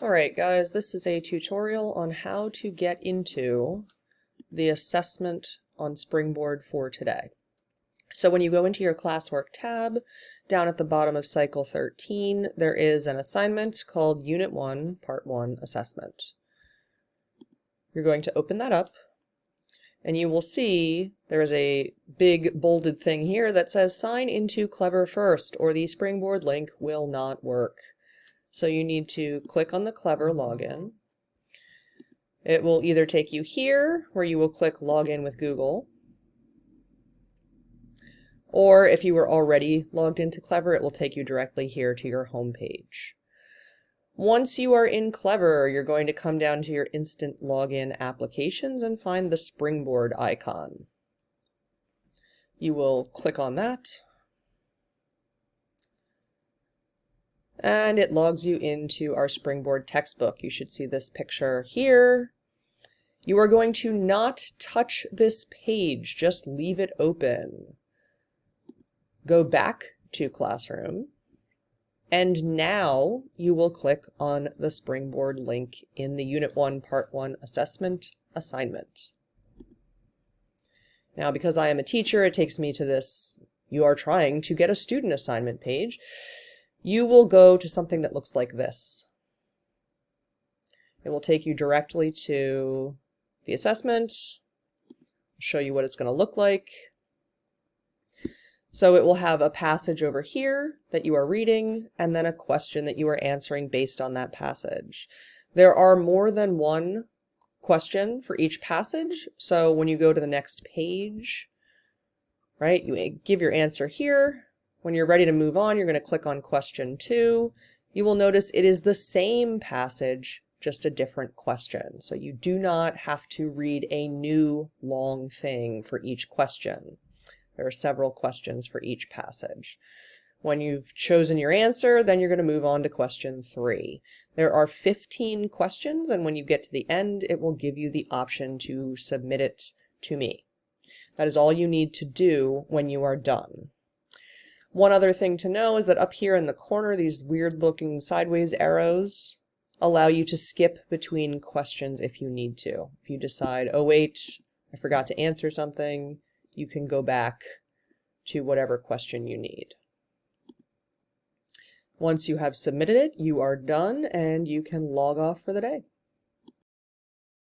Alright guys, this is a tutorial on how to get into the assessment on Springboard for today. So when you go into your classwork tab, down at the bottom of cycle 13, there is an assignment called Unit 1, Part 1 Assessment. You're going to open that up, and you will see there is a big bolded thing here that says sign into Clever first, or the Springboard link will not work. So you need to click on the Clever login. It will either take you here, where you will click Login with Google, or if you were already logged into Clever, it will take you directly here to your home page. Once you are in Clever, you're going to come down to your instant login applications and find the Springboard icon. You will click on that, and it logs you into our Springboard textbook. You should see this picture here. You are going to not touch this page, just leave it open. Go back to Classroom, and now you will click on the Springboard link in the Unit 1 Part 1 Assessment assignment. Now, because I am a teacher, it takes me to this "You are trying to get a student assignment" page. You will go to something that looks like this. It will take you directly to the assessment, show you what it's going to look like. So it will have a passage over here that you are reading, and then a question that you are answering based on that passage. There are more than one question for each passage, so when you go to the next page, right, you give your answer here. When you're ready to move on, you're going to click on question 2. You will notice it is the same passage, just a different question. So you do not have to read a new long thing for each question. There are several questions for each passage. When you've chosen your answer, then you're going to move on to question 3. There are 15 questions, and when you get to the end, it will give you the option to submit it to me. That is all you need to do when you are done. One other thing to know is that up here in the corner, these weird-looking sideways arrows allow you to skip between questions if you need to. If you decide, oh wait, I forgot to answer something, you can go back to whatever question you need. Once you have submitted it, you are done and you can log off for the day.